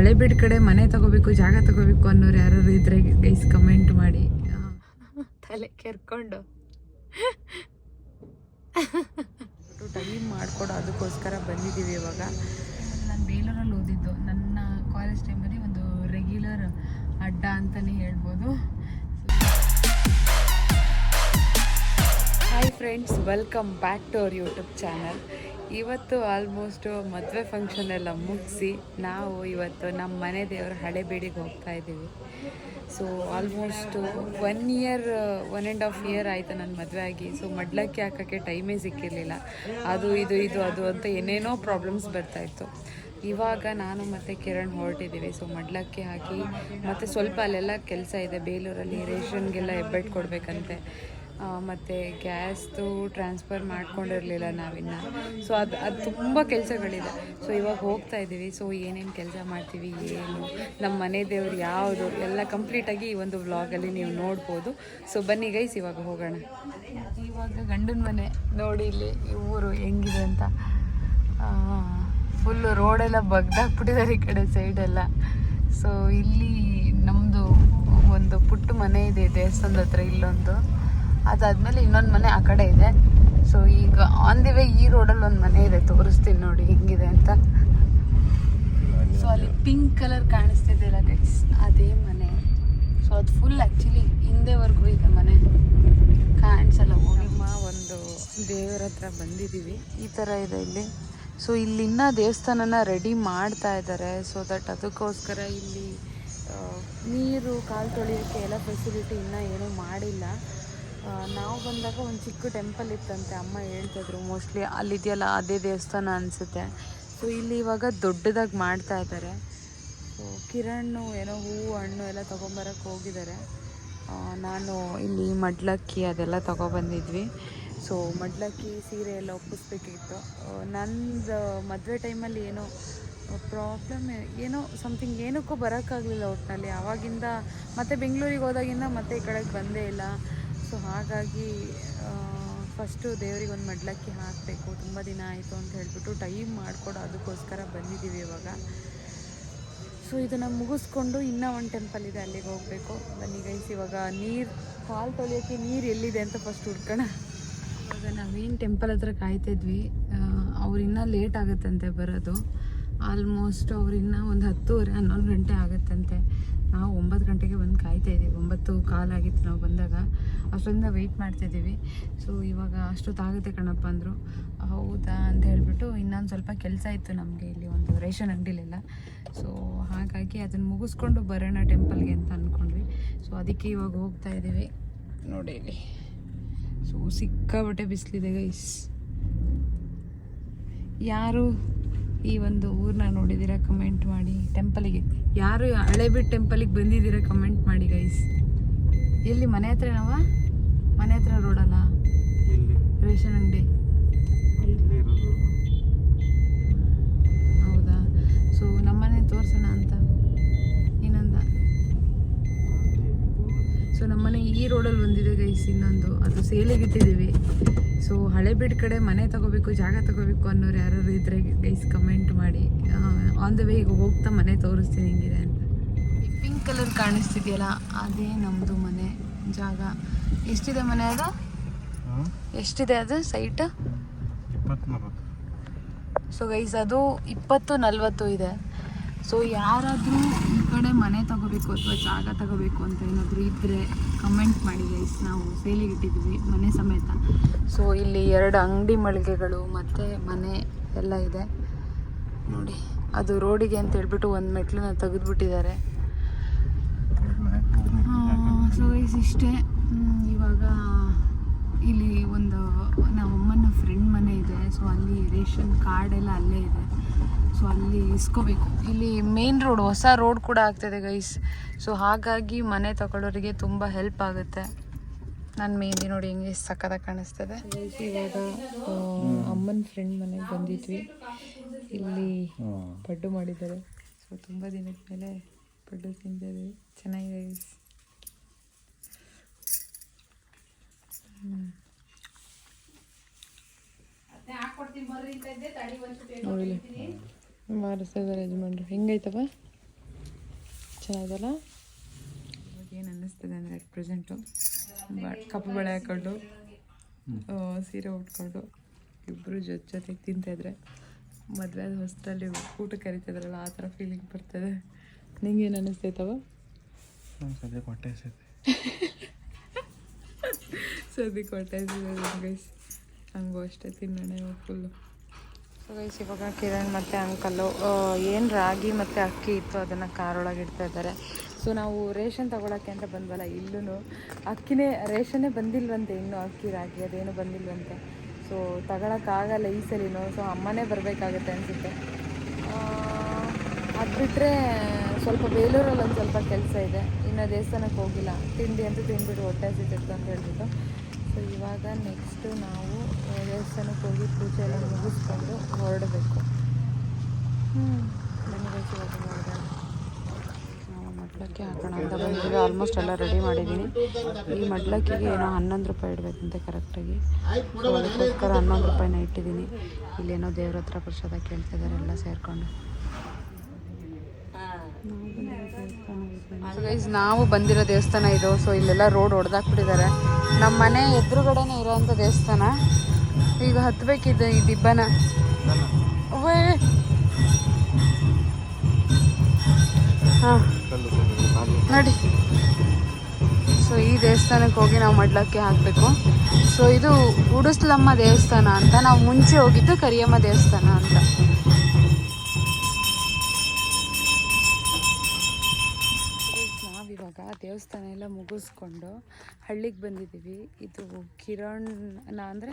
ಹಳೆಬೀಡು ಕಡೆ ಮನೆ ತಗೋಬೇಕು, ಜಾಗ ತಗೋಬೇಕು ಅನ್ನೋರು ಯಾರು ಇದ್ರೆ ಗೈಸ್ ಕಮೆಂಟ್ ಮಾಡಿ. ತಲೆ ಕೆರ್ಕೊಂಡು ಟೈಮ್ ಮಾಡಿಕೊಡೋ ಅದಕ್ಕೋಸ್ಕರ ಬಂದಿದ್ದೀವಿ ಇವಾಗ. ನಾನು ಬೇಲೂರಲ್ಲಿ ಓದಿದ್ದು, ನನ್ನ ಕಾಲೇಜ್ ಟೈಮಲ್ಲಿ ಒಂದು ರೆಗ್ಯುಲರ್ ಅಡ್ಡ ಅಂತಲೇ ಹೇಳ್ಬೋದು. Hi friends, welcome back to our YouTube channel. ಇವತ್ತು ಆಲ್ಮೋಸ್ಟು ಮದುವೆ ಫಂಕ್ಷನ್ ಎಲ್ಲ ಮುಗಿಸಿ ನಾವು ಇವತ್ತು ನಮ್ಮ ಮನೆ ದೇವರು ಹಳೆಬೀಡಿಗೆ ಹೋಗ್ತಾ ಇದ್ದೀವಿ. ಸೊ ಆಲ್ಮೋಸ್ಟು 1.5 ಇಯರ್ ಆಯಿತು ನನ್ನ ಮದುವೆ ಆಗಿ. ಸೊ ಮಡ್ಲಕ್ಕಿ ಹಾಕೋಕ್ಕೆ ಟೈಮೇ ಸಿಕ್ಕಿರಲಿಲ್ಲ. ಅದು ಅಂತ ಏನೇನೋ ಪ್ರಾಬ್ಲಮ್ಸ್ ಬರ್ತಾಯಿತ್ತು. ಇವಾಗ ನಾನು ಮತ್ತು ಕಿರಣ್ ಹೊರಟಿದ್ದೀವಿ. ಸೊ ಮಡ್ಲಕ್ಕಿ ಹಾಕಿ ಮತ್ತು ಸ್ವಲ್ಪ ಅಲ್ಲೆಲ್ಲ ಕೆಲಸ ಇದೆ ಬೇಲೂರಲ್ಲಿ, ರೇಷನ್ಗೆಲ್ಲ ಹೆಬ್ಬೆಟ್ಟು ಕೊಡಬೇಕಂತೆ. ಮತ್ತು ಗ್ಯಾಸ್ದು ಟ್ರಾನ್ಸ್ಫರ್ ಮಾಡ್ಕೊಂಡಿರಲಿಲ್ಲ ನಾವಿನ್ನು. ಸೊ ಅದು ತುಂಬ ಕೆಲಸಗಳಿದೆ. ಸೊ ಇವಾಗ ಹೋಗ್ತಾ ಇದ್ದೀವಿ. ಸೊ ಏನೇನು ಕೆಲಸ ಮಾಡ್ತೀವಿ, ಏನು ನಮ್ಮ ಮನೆ ದೇವ್ರು ಯಾವುದು ಎಲ್ಲ ಕಂಪ್ಲೀಟಾಗಿ ಈ ಒಂದು ವ್ಲಾಗಲ್ಲಿ ನೀವು ನೋಡ್ಬೋದು. ಸೊ ಬನ್ನಿ ಗೈಸ್, ಇವಾಗ ಹೋಗೋಣ. ಇವಾಗ ಗಂಡನ ಮನೆ ನೋಡಿ, ಇಲ್ಲಿ ಈ ಊರು ಹೆಂಗಿದೆ ಅಂತ. ಫುಲ್ಲು ರೋಡೆಲ್ಲ ಬಗ್ದಾಕ್ಬಿಟ್ಟಿದ್ದಾರೆ ಈ ಕಡೆ ಸೈಡೆಲ್ಲ. ಸೊ ಇಲ್ಲಿ ನಮ್ಮದು ಒಂದು ಪುಟ್ಟ ಮನೆ ಇದೆ ದೇವಸ್ಥಾನದ ಹತ್ರ, ಇಲ್ಲೊಂದು. ಅದಾದಮೇಲೆ ಇನ್ನೊಂದು ಮನೆ ಆ ಕಡೆ ಇದೆ. ಸೊ ಈಗ ಆನ್ ದಿ ವೇ ಈ ರೋಡಲ್ಲಿ ಒಂದು ಮನೆ ಇದೆ, ತೋರಿಸ್ತೀನಿ ನೋಡಿ ಹೆಂಗಿದೆ ಅಂತ. ಸೊ ಅಲ್ಲಿ ಪಿಂಕ್ ಕಲರ್ ಕಾಣಿಸ್ತಿದೆಯಲ್ಲ ಗೈಸ್, ಅದೇ ಮನೆ. ಸೊ ಅದು ಫುಲ್ ಆ್ಯಕ್ಚುಲಿ ಹಿಂದೆವರೆಗೂ ಇದೆ ಮನೆ, ಕಾಣಿಸಲ್ಲ. ನಮ್ಮ ಒಂದು ದೇವರ ಹತ್ರ ಬಂದಿದ್ದೀವಿ, ಈ ಥರ ಇದೆ ಇಲ್ಲಿ. ಸೊ ಇಲ್ಲಿ ಇನ್ನೂ ದೇವಸ್ಥಾನನ ರೆಡಿ ಮಾಡ್ತಾ ಇದ್ದಾರೆ. ಸೊ ದಟ್ ಅದಕ್ಕೋಸ್ಕರ ಇಲ್ಲಿ ನೀರು ಕಾಲು ತೊಳೆಯೋಕ್ಕೆ ಎಲ್ಲ ಫೆಸಿಲಿಟಿ ಇನ್ನೂ ಏನೂ ಮಾಡಿಲ್ಲ. ನಾವು ಬಂದಾಗ ಒಂದು ಚಿಕ್ಕ ಟೆಂಪಲ್ ಇತ್ತಂತೆ, ಅಮ್ಮ ಹೇಳ್ತಿದ್ರು. ಮೋಸ್ಟ್ಲಿ ಅಲ್ಲಿದೆಯಲ್ಲ ಅದೇ ದೇವಸ್ಥಾನ ಅನಿಸುತ್ತೆ. ಸೊ ಇಲ್ಲಿ ಇವಾಗ ದೊಡ್ಡದಾಗಿ ಮಾಡ್ತಾ ಇದ್ದಾರೆ. ಸೊ ಕಿರಣ್ ಏನೋ ಹೂವು ಹಣ್ಣು ಎಲ್ಲ ತೊಗೊಂಬರಕ್ಕೆ ಹೋಗಿದ್ದಾರೆ. ನಾನು ಇಲ್ಲಿ ಮಡ್ಲಕ್ಕಿ ಅದೆಲ್ಲ ತೊಗೊಬಂದಿದ್ವಿ. ಸೊ ಮಡ್ಲಕ್ಕಿ ಸೀರೆ ಎಲ್ಲ ಒಪ್ಪಿಸ್ಬೇಕಿತ್ತು. ನಂದು ಮದುವೆ ಟೈಮಲ್ಲಿ ಏನೋ ಪ್ರಾಬ್ಲಮ್, ಏನೋ ಸಮಥಿಂಗ್, ಏನಕ್ಕೂ ಬರೋಕ್ಕಾಗಲಿಲ್ಲ ಒಟ್ಟಿನಲ್ಲಿ. ಆವಾಗಿಂದ ಮತ್ತೆ ಬೆಂಗಳೂರಿಗೆ ಹೋದಾಗಿಂದ ಮತ್ತೆ ಈ ಕಡೆಗೆ ಬಂದೇ ಇಲ್ಲ. ಸೊ ಹಾಗಾಗಿ ಫಸ್ಟು ದೇವ್ರಿಗೆ ಒಂದು ಮಡ್ಲಕ್ಕಿ ಹಾಕಬೇಕು, ತುಂಬ ದಿನ ಆಯಿತು ಅಂತ ಹೇಳ್ಬಿಟ್ಟು ಟೈಮ್ ಮಾಡಿಕೊಡೋ ಅದಕ್ಕೋಸ್ಕರ ಬಂದಿದ್ದೀವಿ ಇವಾಗ. ಸೊ ಇದನ್ನು ಮುಗಿಸ್ಕೊಂಡು ಇನ್ನೂ ಒಂದು ಟೆಂಪಲ್ ಇದೆ, ಅಲ್ಲಿಗೆ ಹೋಗಬೇಕು. ಬನ್ನಿ ಗೈಸ್, ಇವಾಗ ನೀರು ಕಾಲು ತೊಳೆಯೋಕ್ಕೆ ನೀರು ಎಲ್ಲಿದೆ ಅಂತ ಫಸ್ಟ್ ಹುಡ್ಕೋಣ. ಇವಾಗ ನಾವೇನು ಟೆಂಪಲ್ ಹತ್ರ ಕಾಯ್ತಿದ್ವಿ, ಅವ್ರು ಇನ್ನೂ ಲೇಟ್ ಆಗುತ್ತಂತೆ ಬರೋದು. ಆಲ್ಮೋಸ್ಟ್ ಅವ್ರು ಇನ್ನೂ ಒಂದು 10:30-11 ಗಂಟೆ ಆಗುತ್ತಂತೆ. ನಾವು 9 ಗಂಟೆಗೆ ಬಂದು ಕಾಯ್ತಾಯಿದ್ದೀವಿ. 9:15 ಆಗಿತ್ತು ನಾವು ಬಂದಾಗ. ಅಷ್ಟೊಂದು ವೆಯ್ಟ್ ಮಾಡ್ತಿದ್ದೀವಿ. ಸೊ ಇವಾಗ ಅಷ್ಟೊತ್ತಾಗುತ್ತೆ ಕಣಪ್ಪ ಅಂದರು. ಹೌದಾ ಅಂತ ಹೇಳಿಬಿಟ್ಟು ಇನ್ನೊಂದು ಸ್ವಲ್ಪ ಕೆಲಸ ಇತ್ತು ನಮಗೆ ಇಲ್ಲಿ ಒಂದು ರೇಷನ್ ಅಂಗಡಿಲೆಲ್ಲ. ಸೊ ಹಾಗಾಗಿ ಅದನ್ನು ಮುಗಿಸ್ಕೊಂಡು ಬರೋಣ ಟೆಂಪಲ್ಗೆ ಅಂತ ಅಂದ್ಕೊಂಡ್ವಿ. ಸೊ ಅದಕ್ಕೆ ಇವಾಗ ಹೋಗ್ತಾ ಇದ್ದೀವಿ. ನೋಡಿ ಇಲ್ಲಿ ಸೊ ಸಿಕ್ಕಾಬಟ್ಟೆ ಬಿಸಿಲಿದೆ ಗೈಸ್. ಯಾರು ಈ ಒಂದು ಊರನ್ನ ನೋಡಿದ್ದೀರಾ ಕಮೆಂಟ್ ಮಾಡಿ. ಟೆಂಪಲಿಗೆ ಯಾರು ಹಳೆಬೀಡು ಟೆಂಪಲಿಗೆ ಬಂದಿದ್ದೀರಾ ಕಮೆಂಟ್ ಮಾಡಿ ಗೈಸ್. ಎಲ್ಲಿ ಮನೆ ಹತ್ರ ನಾವ, ಮನೆ ಹತ್ರ ರೋಡಲ್ಲ ರೇಷನ್ ಅಂಗಡಿ. ಹೌದಾ? ಸೊ ನಮ್ಮನೆ ತೋರಿಸೋಣ ಅಂತ ಏನಂದ. ಸೊ ನಮ್ಮನೆ ಈ ರೋಡಲ್ಲಿ ಬಂದಿದೆ ಗೈಸ್. ಇನ್ನೊಂದು ಅದು ಸೇಲಿಗಿಟ್ಟಿದ್ದೀವಿ. ಸೊ ಹಳೆಬೀಡು ಕಡೆ ಮನೆ ತಗೋಬೇಕು, ಜಾಗ ತಗೋಬೇಕು ಅನ್ನೋರು ಯಾರು ಇದ್ರೆ ಗೈಸ್ ಕಮೆಂಟ್ ಮಾಡಿ. ಆನ್ ದ ವೇ ಈಗ ಹೋಗ್ತಾ ಮನೆ ತೋರಿಸ್ತೀನಿ ಹೆಂಗಿದೆ ಅಂತ. ಈ ಪಿಂಕ್ ಕಲರ್ ಕಾಣಿಸ್ತಿದೆಯಲ್ಲ ಅದೇ ನಮ್ಮದು ಮನೆ ಜಾಗ. ಎಷ್ಟಿದೆ ಮನೆ ಅದು? ಎಷ್ಟಿದೆ ಅದು ಸೈಟ್? 20-40. ಸೊ ಗೈಸ್ ಅದು 20-40 ಇದೆ. ಸೊ ಯಾರಾದರೂ ಈ ಕಡೆ ಮನೆ ತಗೋಬೇಕು ಅಥವಾ ಜಾಗ ತಗೋಬೇಕು ಅಂತ ಏನಾದರೂ ಇದ್ದರೆ ಕಮೆಂಟ್ ಮಾಡಿ ಗೈಸ್. ನಾವು ಸೇಲಿಗೆ ಇಟ್ಟಿದ್ದೀವಿ ಮನೆ ಸಮೇತ. ಸೊ ಇಲ್ಲಿ 2 ಅಂಗಡಿ ಮಳಿಗೆಗಳು ಮತ್ತು ಮನೆ ಎಲ್ಲ ಇದೆ ನೋಡಿ. ಅದು ರೋಡಿಗೆ ಅಂತ ಹೇಳ್ಬಿಟ್ಟು ಒಂದು ಮೆಟ್ಲನ್ನ ತೆಗೆದುಬಿಟ್ಟಿದ್ದಾರೆ. ಸೊ ಗೈಸ್ ಇಷ್ಟೇ. ಇವಾಗ ಇಲ್ಲಿ ಒಂದು ನಮ್ಮಮ್ಮನ ಫ್ರೆಂಡ್ ಮನೆ ಇದೆ. ಸೊ ಅಲ್ಲಿ ರೇಷನ್ ಕಾರ್ಡೆಲ್ಲ ಅಲ್ಲೇ ಇದೆ. ಸೊ ಅಲ್ಲಿ ಇಸ್ಕೋಬೇಕು. ಇಲ್ಲಿ ಮೇನ್ ರೋಡ್, ಹೊಸ ರೋಡ್ ಕೂಡ ಆಗ್ತಿದೆ ಗೈಸ್. ಸೊ ಹಾಗಾಗಿ ಮನೆ ತಗೊಳ್ಳೋರಿಗೆ ತುಂಬ ಹೆಲ್ಪ್ ಆಗುತ್ತೆ. ನನ್ನ ಮೆಹಂದಿ ನೋಡಿ ಹೆಂಗೆ ಸಕ್ಕತ್ತಾಗಿ ಕಾಣಿಸ್ತದೆ. ಇವಾಗ ಅಮ್ಮನ ಫ್ರೆಂಡ್ ಮನೆಗೆ ಬಂದಿದ್ವಿ. ಇಲ್ಲಿ ಪಡ್ಡು ಮಾಡಿದ್ದಾರೆ. ಸೊ ತುಂಬ ದಿನದ ಮೇಲೆ ಪಡ್ಡು ತಿಂತಿದ್ದೀವಿ. ಚೆನ್ನಾಗಿದೆ ಗೈಸ್. ನೋಡಿ ಮಾರಿಸ್ತಿದ್ದಾರೆ ಯಜಮಾನ್ರು. ಹೆಂಗೈತವ? ಚೆನ್ನಾಗಿದೆಲ್ಲ. ಇವಾಗ ಏನು ಅನ್ನಿಸ್ತದೆ ಅಂದರೆ ಅಟ್ ಪ್ರೆಸೆಂಟು ಕಪ್ಪು ಬಳೆ ಹಾಕೊಂಡು ಸೀರೆ ಉಟ್ಕೊಂಡು ಇಬ್ಬರು ಜೊತೆಗೆ ತಿಂತಾಯಿದ್ರೆ ಮದುವೆ ಆದ ಹೊಸದಲ್ಲಿ ಊಟ ಕರಿತಿದ್ರಲ್ಲ ಆ ಥರ ಫೀಲಿಂಗ್ ಬರ್ತದೆ. ನಿಂಗೇನು ಅನ್ನಿಸ್ತೈತವ? ಸದ್ಯಕ್ಕೆ ಹೊಟ್ಟೆ ಹಸಿದೆ. ಸದ್ಯಕ್ಕೆ ಹೊಟ್ಟೆ ಹಸಿದೆ ಗೈಸ್. ಹಂಗೂ ಅಷ್ಟೇ ತಿನ್ನೋಣ ಇವಾಗ ಫುಲ್ಲು. ಸೊ ಗೈಸ್ ಇವಾಗ ಕಿರಣ್ ಮತ್ತು ಅಂಕಲ್ಲು ಏನು ರಾಗಿ ಮತ್ತು ಅಕ್ಕಿ ಇತ್ತು ಅದನ್ನು ಕಾರೊಳಗೆ ಇಡ್ತಾ ಇದ್ದಾರೆ. ಸೊ ನಾವು ರೇಷನ್ ತೊಗೊಳಕ್ಕೆ ಅಂತ ಬಂದ್ವಲ್ಲ, ಇಲ್ಲೂ ಅಕ್ಕಿನೇ ರೇಷನ್ನೇ ಬಂದಿಲ್ವಂತೆ, ಇನ್ನೂ ಅಕ್ಕಿ ರಾಗಿ ಅದೇನು ಬಂದಿಲ್ವಂತೆ. ಸೊ ತಗೊಳಕ್ಕಾಗಲ್ಲ ಈ ಸಲಿನೂ. ಸೊ ಅಮ್ಮನೇ ಬರಬೇಕಾಗತ್ತೆ ಅನಿಸುತ್ತೆ. ಅದು ಬಿಟ್ಟರೆ ಸ್ವಲ್ಪ ಬೇಲೂರಲ್ಲಿ ಒಂದು ಸ್ವಲ್ಪ ಕೆಲಸ ಇದೆ, ಇನ್ನು ದೇವಸ್ಥಾನಕ್ಕೆ ಹೋಗಿಲ್ಲ. ತಿಂಡಿ ಅಂತೂ ತಿಂದ್ಬಿಟ್ಟು ಹೊಟ್ಟೆ ಹಸಿತಿತ್ತು ಅಂತ ಹೇಳ್ಬಿಟ್ಟು. ಸೊ ಇವಾಗ ನೆಕ್ಸ್ಟು ನಾವು ದೇವಸ್ಥಾನಕ್ಕೆ ಹೋಗಿ ಪೂಜೆ ಎಲ್ಲ ಮುಗಿಸ್ಕೊಂಡು ಹೊರಡಬೇಕು. ಬನ್ನಿ ಗೈಸ್ ಇವಾಗ ಹೊರಡೋಣ. ನಾವು ಮಡ್ಲಕ್ಕಿ ಹಾಕೋಣ ಅಂತ ಬಂದಿದ್ದೀವಿ. ಆಲ್ಮೋಸ್ಟ್ ಎಲ್ಲ ರೆಡಿ ಮಾಡಿದ್ದೀನಿ. ಈ ಮಡ್ಲಕ್ಕಿಗೆ ಏನೋ 11 ರೂಪಾಯಿ ಇಡಬೇಕಂತೆ ಕರೆಕ್ಟಾಗಿ. ಸೊ ಅದಕ್ಕೋಸ್ಕರ 11 ರೂಪಾಯಿನ ಇಟ್ಟಿದ್ದೀನಿ. ಇಲ್ಲೇನೋ ದೇವ್ರ ಹತ್ರ ಪ್ರಸಾದ ಕೇಳ್ತಿದ್ದಾರೆ ಎಲ್ಲ ಸೇರಿಕೊಂಡು. ನಾವು ಬಂದಿರೋ ದೇವಸ್ಥಾನ ಇದು. ಸೊ ಇಲ್ಲೆಲ್ಲ ರೋಡ್ ಹೊಡೆದಾಕ್ಬಿಟ್ಟಿದ್ದಾರೆ. ನಮ್ಮ ಮನೆ ಎದುರುಗಡೆನೇ ಇರೋವಂಥ ದೇವಸ್ಥಾನ. ಈಗ ಹತ್ತಬೇಕಿದೆ ಈ ದಿಬ್ಬನ. ಹಾಂ ನೋಡಿ. ಸೊ ಈ ದೇವಸ್ಥಾನಕ್ಕೆ ಹೋಗಿ ನಾವು ಮಡ್ಲಕ್ಕಿ ಹಾಕಬೇಕು. ಸೊ ಇದು ಉಡುಸ್ಲಮ್ಮ ದೇವಸ್ಥಾನ ಅಂತ. ನಾವು ಮುಂಚೆ ಹೋಗಿದ್ದು ಕರಿಯಮ್ಮ ದೇವಸ್ಥಾನ ಅಂತ. ನಾವಿವಾಗ ದೇವಸ್ಥಾನ ಎಲ್ಲ ಮುಗಿಸ್ಕೊಂಡು ಹಳ್ಳಿಗೆ ಬಂದಿದ್ದೀವಿ. ಇದು ಕಿರಣ್ ಅಂದರೆ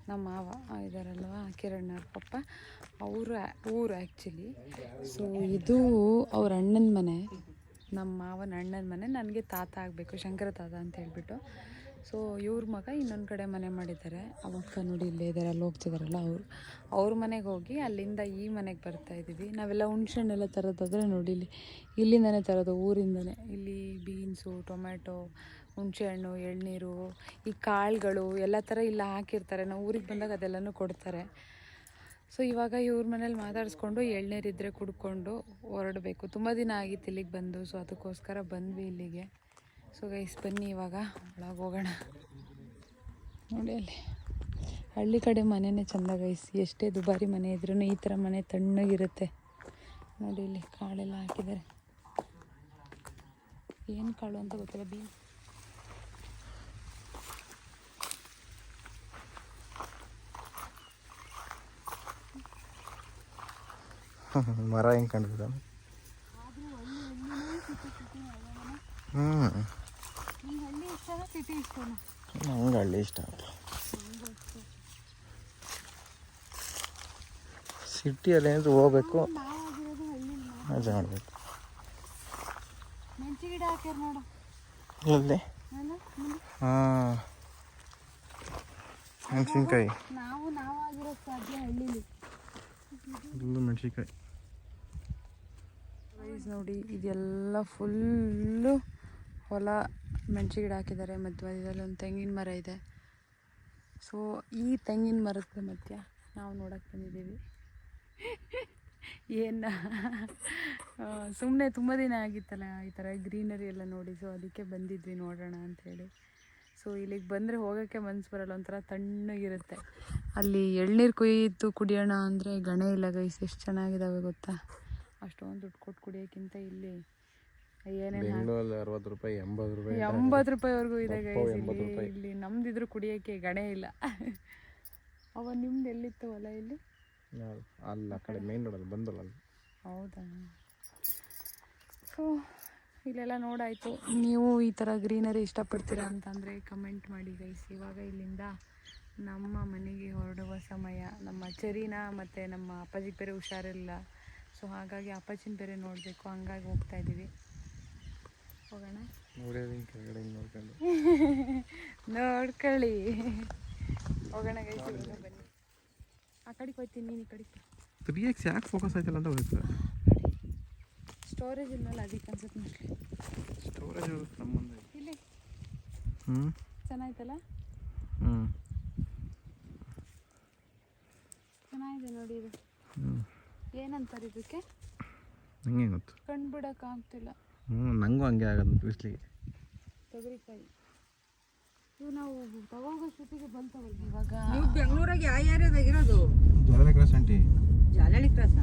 ನಮ್ಮ ಮಾವ ಇದ್ದಾರಲ್ವ, ಕಿರಣ್ ಅವ್ರ ಪಪ್ಪ, ಅವರ ಊರು ಆ್ಯಕ್ಚುಲಿ. ಸೊ ಇದು ಅವ್ರ ಅಣ್ಣನ ಮನೆ, ನಮ್ಮ ಮಾವನ ಅಣ್ಣನ ಮನೆ. ನನಗೆ ತಾತ ಆಗಬೇಕು, ಶಂಕರ ತಾತ ಅಂತ ಹೇಳ್ಬಿಟ್ಟು. ಸೊ ಇವ್ರ ಮಗ ಇನ್ನೊಂದು ಕಡೆ ಮನೆ ಮಾಡಿದ್ದಾರೆ. ಅವಕ್ಕ ನೋಡಿ ಇಲ್ಲೇ ಇದ್ದಾರೆ, ಅಲ್ಲಿ ಹೋಗ್ತಿದಾರಲ್ಲ ಅವ್ರ ಮನೆಗೆ ಹೋಗಿ ಅಲ್ಲಿಂದ ಈ ಮನೆಗೆ ಬರ್ತಾಯಿದ್ದೀವಿ. ನಾವೆಲ್ಲ ಹುಣ್ಸೆಹಣ್ಣೆಲ್ಲ ತರೋದಾದರೆ ನೋಡಿ ಇಲ್ಲಿಂದನೇ ತರೋದು, ಊರಿಂದನೇ. ಇಲ್ಲಿ ಬೀನ್ಸು, ಟೊಮ್ಯಾಟೊ, ಹುಣಸೆಹಣ್ಣು, ಎಳ್ನೀರು, ಈ ಕಾಳುಗಳು ಎಲ್ಲ ಥರ ಇಲ್ಲ ಹಾಕಿರ್ತಾರೆ. ನಾವು ಊರಿಗೆ ಬಂದಾಗ ಅದೆಲ್ಲನೂ ಕೊಡ್ತಾರೆ. ಸೊ ಇವಾಗ ಇವ್ರ ಮನೇಲಿ ಮಾತಾಡಿಸ್ಕೊಂಡು ಎಳ್ನೀರಿದ್ದರೆ ಕುಡ್ಕೊಂಡು ಹೊರಡಬೇಕು. ತುಂಬ ದಿನ ಆಗಿತ್ತು ಇಲ್ಲಿಗೆ ಬಂದು. ಸೊ ಅದಕ್ಕೋಸ್ಕರ ಬಂದ್ವಿ ಇಲ್ಲಿಗೆ. ಸೊ ಗೈಸ್ ಬನ್ನಿ ಇವಾಗ ಒಳಗೆ ಹೋಗೋಣ. ನೋಡಿ ಅಲ್ಲಿ ಹಳ್ಳಿ ಕಡೆ ಮನೆಯೇ ಚೆಂದ ಗೈಸ್. ಎಷ್ಟೇ ದುಬಾರಿ ಮನೆ ಇದ್ರೂ ಈ ಥರ ಮನೆ ತಣ್ಣಗಿರುತ್ತೆ. ನೋಡಿ ಇಲ್ಲಿ ಕಾಳೆಲ್ಲ ಹಾಕಿದ್ದಾರೆ. ಏನು ಕಾಳು ಅಂತ ಗೊತ್ತಿಲ್ಲ. ಮರ ಹೆಂಗೆ ಕಾಣ್ತದ? ನಂಗೆ ಹಳ್ಳಿ ಇಷ್ಟ. ಸಿಟಿಯಲ್ಲಿ ಏನಾದ್ರು ಹೋಗ್ಬೇಕು, ಮಜಾ ಮಾಡಬೇಕು. ಎಲ್ಲಿ? ಹಾಂ, ಮೆಣಸಿನ್ಕಾಯಿ. ಇಲ್ಲೂ ಮೆಣಸಿನ್ಕಾಯಿ ನೋಡಿ. ಇದೆಲ್ಲ ಫುಲ್ಲು ಹೊಲ ಮೆಣಸಿ ಗಿಡ ಹಾಕಿದ್ದಾರೆ. ಮಧ್ಯದಲ್ಲಿ ಒಂದು ತೆಂಗಿನ ಮರ ಇದೆ. ಸೊ ಈ ತೆಂಗಿನ ಮರದ ಮಧ್ಯ ನಾವು ನೋಡೋಕ್ಕೆ ಬಂದಿದ್ದೀವಿ. ಏನು ಸುಮ್ಮನೆ ತುಂಬ ದಿನ ಆಗಿತ್ತಲ್ಲ ಈ ಥರ ಗ್ರೀನರಿ ಎಲ್ಲ ನೋಡಿ. ಸೊ ಅದಕ್ಕೆ ಬಂದಿದ್ವಿ ನೋಡೋಣ ಅಂಥೇಳಿ. ಸೊ ಇಲ್ಲಿಗೆ ಬಂದರೆ ಹೋಗೋಕ್ಕೆ ಮನಸ್ಸು ಬರೋಲ್ಲ, ಒಂಥರ ತಣ್ಣಗಿರುತ್ತೆ. ಅಲ್ಲಿ ಎಳ್ನೀರು ಕುಯ್ದು ಕುಡಿಯೋಣ ಅಂದರೆ ಗಣೆ ಇಲ್ಲ ಗೈಸ್. ಎಷ್ಟು ಚೆನ್ನಾಗಿದ್ದಾವೆ ಗೊತ್ತಾ. ಅಷ್ಟೊಂದು ದುಡ್ಡು ಕೊಟ್ಟು ಕುಡಿಯೋಕ್ಕಿಂತ ಇಲ್ಲಿ ಏನೇನು 60 ರೂಪಾಯಿ 80 ರೂಪಾಯಿವರೆಗೂ ಇದೆ ಗೈಸ್ ಇಲ್ಲಿ. ನಮ್ದಿದ್ರು ಕುಡಿಯೋಕ್ಕೆ ಗಣೆ ಇಲ್ಲ. ಅವ ನಿಮ್ದು ಎಲ್ಲಿತ್ತು ಹೊಲ? ಇಲ್ಲಿ ಅಲ್ಲ, ಆ ಕಡೆ ಮೇನ್ ರೋಡಲ್ಲಿ ಬಂದಲ್ಲ. ಹೌದಾ? ಸೊ ಇಲ್ಲೆಲ್ಲ ನೋಡಾಯಿತು. ನೀವು ಈ ಥರ ಗ್ರೀನರಿ ಇಷ್ಟಪಡ್ತೀರಾ ಅಂತಂದರೆ ಕಮೆಂಟ್ ಮಾಡಿ ಗೈಸ್. ಇವಾಗ ಇಲ್ಲಿಂದ ನಮ್ಮ ಮನೆಗೆ ಹೊರಡುವ ಸಮಯ. ನಮ್ಮ ಚರಿನ ಮತ್ತು ನಮ್ಮ ಅಪ್ಪಾಜಿಗೆ ಬೇರೆ ಹುಷಾರಿಲ್ಲ. ಸೊ ಹಾಗಾಗಿ ಅಪ್ಪಾಜಿನ ಬೇರೆ ನೋಡಬೇಕು, ಹಂಗಾಗಿ ಹೋಗ್ತಾ ಇದ್ದೀವಿ. ಹೋಗೋಣ. ನೋಡ್ಕೊಳ್ಳಿ. ಹೋಗೋಣ ಗೈಸ್, ಬನ್ನಿ. ಆ ಕಡೆಗೆ ಹೋಗ್ತೀನಿ, ನೀನು ಈ ಕಡೆಗೆ. 3x ಯಾಕೆ ಫೋಕಸ್ ಆಯ್ತಲ್ಲ ಅಂತ ಹೋಯ್ತು. ಸ್ಟೋರೇಜ್ ಇಲ್ಲಲ್ಲ, ಅದಕ್ಕೆ ಅನ್ಸುತ್ತೆ ನೋಡ್ರಿ. ಸ್ಟೋರೇಜ್ ನಮ್ಮಂದೆ ಇಲ್ಲಿ ಚೆನ್ನಾಯ್ತಲ್ಲ. ಚೆನ್ನಾಗಿದೆ ನೋಡಿ ಇದು. ಏನಂತಾರೆ ಇದಕ್ಕೆ? ನಂಗೆ ಗೊತ್ತು. ಕಣ್ಣು ಬಿಡೋಕ್ಕಾಗ್ತಿಲ್ಲ. ನನಗೂ ಹಂಗೆ ಆಗೋದು ಬಿಸಿಲಿಗೆ. ತೊಗರಿಕಾಯಿ ಇವು ನಾವು ತಗೋಗೋಷ್ಟೊತ್ತಿಗೆ ಬಂತವಲ್ಲ. ಇವಾಗ ನೀವು ಬೆಂಗಳೂರಾಗ ಯಾವ ಏರಿಯಾದಾಗ ಇರೋದು? ಜಾಲನೆ ಕ್ರಾಸ್ ಆಂಟಿ. ಜಾಲಹಳ್ಳಿ ಕ್ರಾಸ.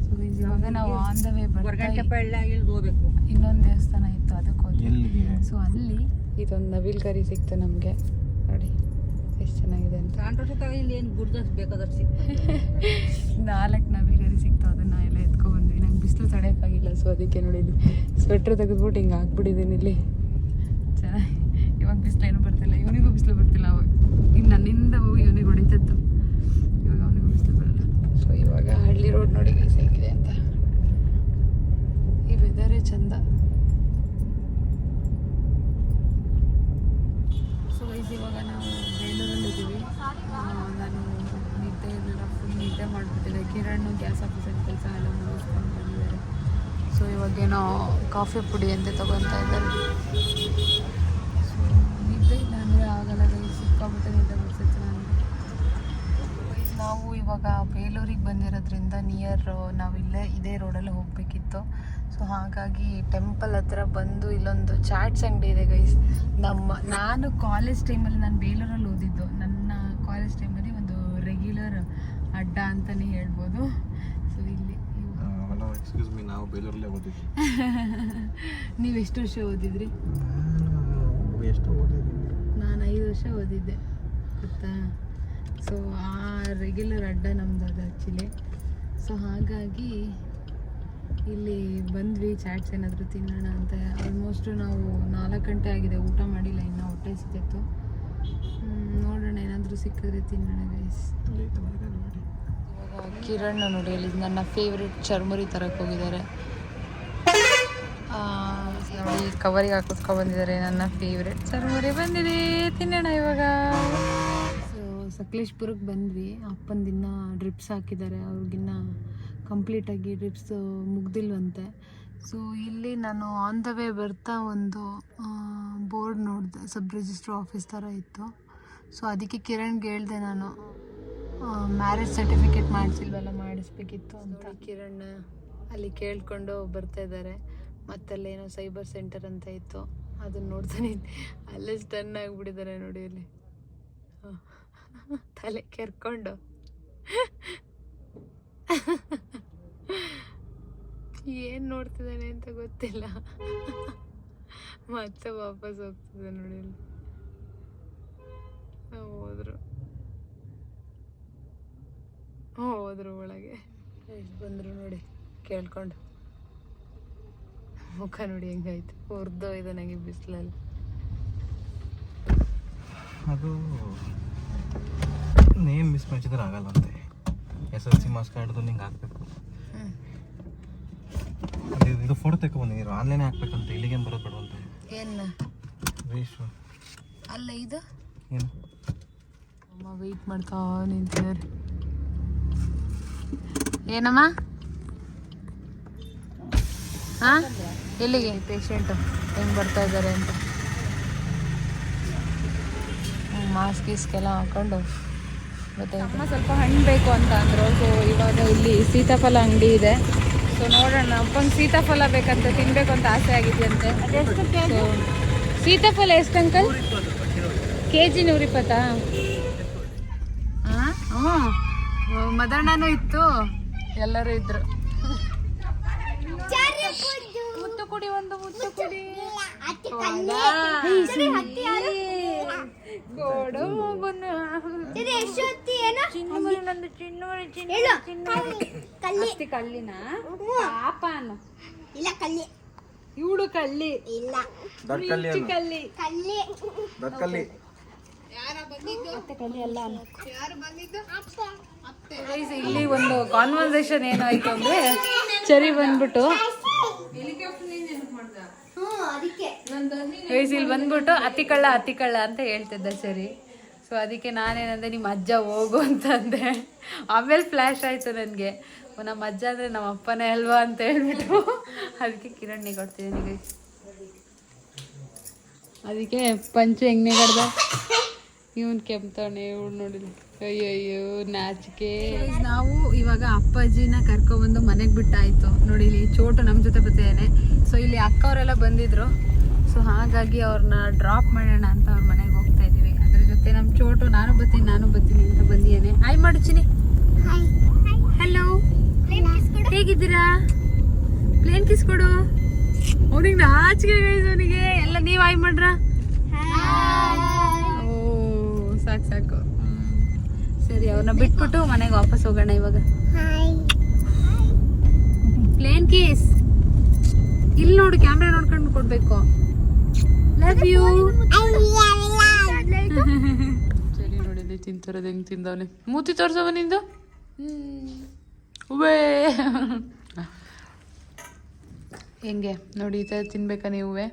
ಸೊ ಇವಾಗ ನಾವು ಆನ್ ದ ವೇ ಹೊರಗಂಟೆಪಳ್ಳ ಇಳ್ದು ಹೋಗ್ಬೇಕು. ಇನ್ನೊಂದು ದೇವಸ್ಥಾನ ಇತ್ತು ಅದಕ್ಕೆ ಹೋದ್ವಿ. ಎಲ್ಲಿಗೆ? ಸೊ ಅಲ್ಲಿ ಇದೊಂದು ನವಿಲ್ ಕರಿ ಸಿಕ್ತು ನಮಗೆ. ನೋಡಿ ಎಷ್ಟು ಚೆನ್ನಾಗಿದೆ ಅಂತ. ಕಾಂಟ್ರಾಕ್ಟ್ ಇಲ್ಲಿ ಏನು ಗುಡ್ದಷ್ಟು ಬೇಕಾದಷ್ಟು ಸಿಗ್ತದೆ. 4 ನವಿಲ್ ಗರಿ ಸಿಕ್ತು, ಅದನ್ನ ಎಲ್ಲ ಎತ್ಕೊಬಂದ್ವಿ. ನಂಗೆ ಬಿಸಿಲು ತಡೆಯೋಕ್ಕಾಗಿಲ್ಲ, ಸೊ ಅದಕ್ಕೆ ನೋಡಿ ಸ್ವೆಟ್ರ್ ತೆಗೆದ್ಬಿಟ್ಟು ಹಿಂಗೆ ಹಾಕ್ಬಿಟ್ಟಿದ್ದೀನಿ ಇಲ್ಲಿ. ಚೆನ್ನಾಗಿ ಇವಾಗ ಬಿಸಿಲು ಏನೂ ಬರ್ತಿಲ್ಲ, ಇವನಿಗೂ ಬಿಸಿಲು ಬರ್ತಿಲ್ಲ. ಅವಾಗ ಇನ್ನು ನನ್ನಿಂದ ಹೋಗಿ ಇವನಿಗೆ ಹೊಡಿತತ್ತು, ಇವಾಗ ಅವನಿಗೂ ಬಿಸಿಲು ಬರಲ್ಲ. ಸೊ ಇವಾಗ ಹಳ್ಳಿ ರೋಡ್ ನೋಡಿ ಗೈಸ್ ಹೇಗಿದೆ ಅಂತ. ಈ ವೆದರೇ ಚಂದ. ಸೊ ಗೈಸ್ ಇವಾಗ ನಾವು ಬೇಲೂರಲ್ಲಿದ್ದೀವಿ. ನಾನು ನಿದ್ದೆ ಇರಲಿಲ್ಲ, ಫುಲ್ ನಿದ್ದೆ ಮಾಡಿಬಿಟ್ಟಿದೆ. ಕಿರಣ್ ಗ್ಯಾಸ್ ಆಫೀಸಲ್ಲಿ ಕೆಲಸ ಎಲ್ಲ ಮುಗಿಸ್ಕೊಂಡು ಬಂದಿದ್ದಾರೆ. ಸೊ ಇವಾಗೇನೋ ಕಾಫಿ ಪುಡಿ ಅಂತ ತೊಗೊತಾ ಇದ್ದಾರೆ. ಸೊ ನಿದ್ದೆ ಇಲ್ಲ ಅಂದರೆ ಆಗಲ್ಲ ಗೈಸ್, ಸಿಕ್ಕಾಬಿಟ್ಟೆ ನಿದ್ದೆ ಬರ್ತಿತ್ತು ನನಗೆ. ನಾವು ಇವಾಗ ಬೇಲೂರಿಗೆ ಬಂದಿರೋದ್ರಿಂದ ನಿಯರ್ ನಾವಿಲ್ಲೇ ಇದೇ ರೋಡಲ್ಲಿ ಹೋಗಬೇಕಿತ್ತು. ಸೊ ಹಾಗಾಗಿ ಟೆಂಪಲ್ ಹತ್ರ ಬಂದು ಇಲ್ಲೊಂದು ಚಾಟ್ಸ್ ಅಂಗಡಿ ಇದೆ ಗೈಸ್. ನಾನು ಕಾಲೇಜ್ ಟೈಮಲ್ಲಿ ನಾನು ಬೇಲೂರಲ್ಲಿ ಓದಿದ್ದು. ನನ್ನ ಕಾಲೇಜ್ ಟೈಮಲ್ಲಿ ಒಂದು ರೆಗ್ಯುಲರ್ ಅಡ್ಡ ಅಂತಲೇ ಹೇಳ್ಬೋದು. ಸೊ ಇಲ್ಲಿ ಎಕ್ಸ್ಕ್ಯೂಸ್ ಮೀ, ನಾವು ಬೇಲೂರಲ್ಲೇ ಓದಿದ್ವಿ. ನೀವು ಎಷ್ಟು ವರ್ಷ ಓದಿದ್ರಿ? ಎಷ್ಟು ಓದಿದ್ವಿ? ನಾನು 5 ವರ್ಷ ಓದಿದ್ದೆ ಗೊತ್ತಾ. ಸೊ ಆ ರೆಗ್ಯುಲರ್ ಅಡ್ಡ ನಮ್ಮದು ಅದು ಆ್ಯಕ್ಚುಲಿ. ಸೊ ಹಾಗಾಗಿ ಇಲ್ಲಿ ಬಂದ್ವಿ ಚಾಟ್ಸ್ ಏನಾದರೂ ತಿನ್ನೋಣ ಅಂತ. ಆಲ್ಮೋಸ್ಟು ನಾವು 4 ಗಂಟೆ ಆಗಿದೆ, ಊಟ ಮಾಡಿಲ್ಲ, ಇನ್ನೂ ಹೊಟ್ಟೆ ಸಿಕ್ಕಿತ್ತು. ನೋಡೋಣ ಏನಾದರೂ ಸಿಕ್ಕಿದ್ರೆ ತಿನ್ನೋಣ ಗೈಸ್. ಇವಾಗ ಕಿರಣ್ ನೋಡಿ ಅಲ್ಲಿ ನನ್ನ ಫೇವ್ರೆಟ್ ಚರ್ಮುರಿ ತರಕ್ಕೆ ಹೋಗಿದ್ದಾರೆ. ನೋಡಿ ಕವರಿಗೆ ಹಾಕಿಸ್ಕೊಂಡು ಬಂದಿದ್ದಾರೆ. ನನ್ನ ಫೇವ್ರೆಟ್ ಚರ್ಮುರಿ ಬಂದಿದೆ, ತಿನ್ನೋಣ ಇವಾಗ. ಸೊ ಸಕಲೇಶ್ಪುರಕ್ಕೆ ಬಂದ್ವಿ. ಅಪ್ಪನ ದಿನ ಡ್ರಿಪ್ಸ್ ಹಾಕಿದ್ದಾರೆ, ಅವ್ರಿಗಿನ್ನ ಕಂಪ್ಲೀಟಾಗಿ ಡ್ರಿಪ್ಸ್ ಮುಗ್ದಿಲ್ವಂತೆ. ಸೊ ಇಲ್ಲಿ ನಾನು ಆನ್ ದ ವೇ ಬರ್ತಾ ಒಂದು ಬೋರ್ಡ್ ನೋಡಿದೆ, ಸಬ್ ರಿಜಿಸ್ಟ್ರ್ ಆಫೀಸ್ ಥರ ಇತ್ತು. ಸೊ ಅದಕ್ಕೆ ಕಿರಣ್ಗೆ ಹೇಳಿದೆ ನಾನು, ಮ್ಯಾರೇಜ್ ಸರ್ಟಿಫಿಕೇಟ್ ಮಾಡಿಸಿಲ್ವಲ್ಲ, ಮಾಡಿಸ್ಬೇಕಿತ್ತು ಅಂತ. ಕಿರಣ್ ಅಲ್ಲಿ ಕೇಳ್ಕೊಂಡು ಬರ್ತಾ ಇದ್ದಾರೆ. ಮತ್ತಲ್ಲೇನೋ ಸೈಬರ್ ಸೆಂಟರ್ ಅಂತ ಇತ್ತು, ಅದನ್ನ ನೋಡ್ತಾನೆ ಅಲ್ಲೇ ಸ್ಟನ್ ಆಗಿಬಿಟ್ಟಿದ್ದಾರೆ ನೋಡಿ. ಅಲ್ಲಿ ತಲೆ ಕೆರ್ಕೊಂಡು ಏನು ನೋಡ್ತಿದ್ದಾನೆ ಅಂತ ಗೊತ್ತಿಲ್ಲ. ಮತ್ತೆ ವಾಪಸ್ ಹೋಗ್ತಿದ್ದೆ ನೋಡಿ. ಅಲ್ಲಿ ಹೋದ್ರು ಒಳಗೆ. ಎಷ್ಟು ಬಂದರು ನೋಡಿ ಕೇಳ್ಕೊಂಡು. ಮುಖ ನೋಡಿ ಹೆಂಗಾಯ್ತು, ಹುರ್ದೋಯ್ದು ನನಗೆ ಬಿಸಿಲಲ್ಲಿ. ಅದು ನೇಮ್ ಮಿಸ್ ಮಾಡಿದ್ರೆ ಆಗಲ್ಲಂತೆ. SSLC ಮಾರ್ಕ್ಸ್ ಕಾರ್ಡ್ದು ನಿಂಗೆ ಹಾಕ್ಬೇಕು. ಇದು ಫೋಟೋ ತೆಕ್ಕೊಂಬಂದಿದ್ದೀರ, ಆನ್ಲೈನ್ ಹಾಕ್ಬೇಕಂತ. ಇಲ್ಲಿಗೆ ಬರೋದು ಬೇಡವಂತೆ. ಏನು ರೇಷು ಅಲ್ಲ ಇದು ಏನು? ಅಮ್ಮ ವೆಯ್ಟ್ ಮಾಡ್ತಾ ನಿಂತಿದ್ದಾರೆ. ಏನಮ್ಮ? ಹಾಂ ಎಲ್ಲಿಗೆ? ಪೇಷಂಟು ಹೆಂಗೆ ಬರ್ತಾ ಇದ್ದಾರೆ ಅಂತ. ಮಾಸ್ಕ್ ಗೀಸ್ಕೆಲ್ಲ ಹಾಕೊಂಡು ಗೊತ್ತಾಯ್ತು. ಸ್ವಲ್ಪ ಹಣ್ಣು ಬೇಕು ಅಂತ ಅಂದರು. ಸೊ ಇವಾಗ ಇಲ್ಲಿ ಸೀತಾಫಲ ಅಂಗಡಿ ಇದೆ. ಸೊ ನೋಡೋಣ, ಅಪ್ಪಂಗೆ ಸೀತಾಫಲ ಬೇಕಂತ, ತಿನ್ಬೇಕು ಅಂತ ಆಸೆ ಆಗಿದೆಯಂತೆ. ಸೊ ಸೀತಾಫಲ ಎಷ್ಟು ಅಂಕಲ್? KG 120? ಹಾಂ ಹ್ಞೂ, ಮದಣ್ಣನೂ ಇತ್ತು, ಎಲ್ಲರೂ ಇದ್ರು. ಮುತ್ತು ಕುಡಿ, ಒಂದು ಮುತ್ತು ಕುಡಿ ಕೊಡು. ಕಲ್ಲಿನ ಪಾಪ ಅನ್ನು ಇಲ್ಲ, ಕಲ್ಲಿ ಇವಳು ಕಲ್ಲಿ ಇಲ್ಲ, ಕಲ್ಲಿ ಕಲ್ಲಿ ಇಲ್ಲಿ ಒಂದು ಕಾನ್ವರ್ಸೇಷನ್ ಏನಾಯ್ತು ಅಂದ್ರೆ, ಚರಿ ಬಂದ್ಬಿಟ್ಟು ಇಲ್ಲಿ ಬಂದ್ಬಿಟ್ಟು ಅತಿ ಕಳ್ಳ ಅಂತ ಹೇಳ್ತಿದ್ದ ಸರಿ. ಸೊ ಅದಕ್ಕೆ ನಾನೇನಂದೆ, ನಿಮ್ಮ ಅಜ್ಜ ಹೋಗು ಅಂತಂದೆ. ಆಮೇಲೆ ಫ್ಲ್ಯಾಶ್ ಆಯಿತು ನನಗೆ, ನಮ್ಮ ಅಜ್ಜ ಅಂದರೆ ನಮ್ಮ ಅಪ್ಪನೇ ಅಲ್ವಾ ಅಂತ ಹೇಳ್ಬಿಟ್ಟು. ಅದಕ್ಕೆ ಕಿರಣ್ಣಿಗೆ ಕೊಡ್ತಿದ್ದೀನಿ. ಅದಕ್ಕೆ ಪಂಚು ಹೆಂಗೆ ನೆಗಡ್ದ, ಇವನು ಕೆಮ್ತಾವಣೆ, ಇವಳು ನೋಡಿಲ್ಲ. ಅಯ್ಯಯ್ಯೋ ನಾಚಿಕೆ. ನಾವು ಇವಾಗ ಅಪ್ಪಾಜಿನ ಕರ್ಕೊಬಂದು ಮನೆಗೆ ಬಿಟ್ಟಾಯ್ತು ನೋಡಿ. ಇಲ್ಲಿ ಚೋಟು ನಮ್ಮ ಜೊತೆ ಬರ್ತಿದ್ದಾನೆ. ಸೊ ಇಲ್ಲಿ ಅಕ್ಕ ಅವರೆಲ್ಲ ಬಂದಿದ್ರು. ಸೊ ಹಾಗಾಗಿ ಅವ್ರನ್ನ ಡ್ರಾಪ್ ಮಾಡೋಣ ಅಂತ ಅವ್ರ ಮನೆಗೆ ಹೋಗ್ತಾ ಇದೀವಿ. ಅದ್ರ ಜೊತೆ ನಮ್ಮ ಚೋಟು ನಾನು ಬರ್ತೀನಿ ಅಂತ ಬಂದಿದ್ದಾನೆ. ಹಾಯ್ ಮಾಡಿಚಿನಿ. ಹಲೋ, ಹೇಗಿದ್ದೀರಾ? ಪ್ಲೇನ್ ಕಿಸ್ ಕೊಡು. ಅವನಿಗೆ ನಾಚಿಕೆ ಅವನಿಗೆ ಎಲ್ಲ. ನೀವು ಹಾಯ್ ಮಾಡ್ರ? ಓ ಸಾಕು. ಸರಿ, ಅವ್ರನ್ನ ಬಿಟ್ಬಿಟ್ಟು ಮನೆಗೆ ವಾಪಸ್ ಹೋಗೋಣ ಇವಾಗ. ಪ್ಲೇನ್ ಕಿಸ್ ಇಲ್ಲಿ ನೋಡು, ಕ್ಯಾಮ್ರಾ ನೋಡ್ಕೊಂಡು ಕೊಡ್ಬೇಕು. Love you. ಸರಿ ನೋಡಿದ್ದೆ ತಿಂತಾರದು ಹೆಂಗ್ ತಿಂದವನೆ. ಮೂತಿ ತೋರ್ಸವ ನಿಂದು. ಹೂವೇ ಹೆಂಗೆ ನೋಡಿ, ಈ ಥರ ತಿನ್ಬೇಕಾ ನೀವೇ?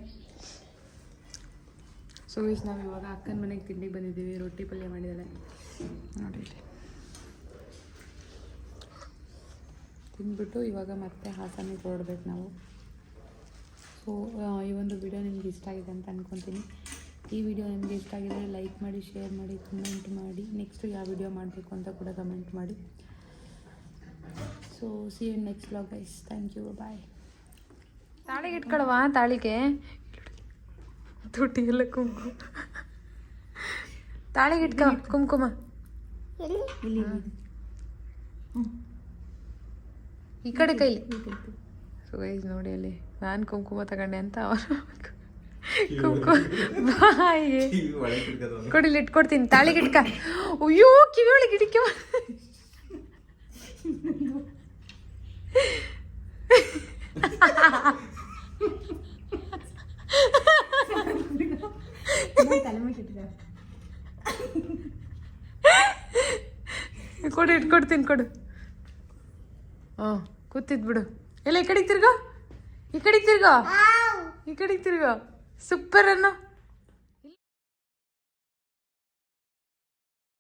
ಸೊ ನಾವು ಇವಾಗ ಅಕ್ಕನ ಮನೆಗೆ ತಿಂಡಿಗೆ ಬಂದಿದ್ದೀವಿ. ರೊಟ್ಟಿ ಪಲ್ಯ ಮಾಡಿದ್ದಾಳೆ ನೋಡಿ. ತಿಂದ್ಬಿಟ್ಟು ಇವಾಗ ಮತ್ತೆ ಹಾಸನಿಗೆ ಹೊರಡ್ಬೇಕು ನಾವು. ಸೊ ಈ ಒಂದು ವಿಡಿಯೋ ನಿಮ್ಗೆ ಇಷ್ಟ ಆಗಿದೆ ಅಂತ ಅಂದ್ಕೊತೀನಿ. ಈ ವಿಡಿಯೋ ನಿಮಗೆ ಇಷ್ಟ ಆಗಿದ್ರೆ ಲೈಕ್ ಮಾಡಿ, ಶೇರ್ ಮಾಡಿ, ಕಮೆಂಟ್ ಮಾಡಿ. ನೆಕ್ಸ್ಟು ಯಾವ ವಿಡಿಯೋ ಮಾಡಬೇಕು ಅಂತ ಕೂಡ ಕಮೆಂಟ್ ಮಾಡಿ. So see you next vlog guys. Thank you, bye. ತಾಳಿಗೆ ಇಟ್ಕೊಳವಾ? ತಾಳಿಗೆ ತುಟಿ ಎಲ್ಲ ಕುಂಕುಮ. ತಾಳಿಗೆ ಇಟ್ಕೊ ಕುಂಕುಮ. ಈ ಕಡೆ ಕೈಲಿ. ಸೊ ಗೈಸ್ ನೋಡಿ, ಅಲ್ಲಿ ನಾನು ಕುಂಕುಮ ತಗೊಂಡೆ ಅಂತ ಅವರು ಕುಂಕುಮ ಬಾಯಿಗೆ ಕೊಡಿಲಿ ಇಟ್ಕೊಡ್ತೀನಿ. ತಾಳಿಗೆ ಇಟ್ಕ. ಅಯ್ಯೋ ಕಿವಿ ಒಳಗೆ ಇಡಿಕೆ. ಕೊಡು, ಇಟ್ಕೊಡ್ತೀನಿ ಕೊಡು. ಹಾಂ ಕೂತಿದ್ ಬಿಡು. ಎಲ್ಲ ಈ ಕಡೆಗೆ ತಿರ್ಗೋ, ಈ ಕಡೆಗೆ ತಿರ್ಗೋ, ಈ ಕಡೆಗೆ ತಿರ್ಗೋ. ಸೂಪರ್ ಅನ್ನೋ.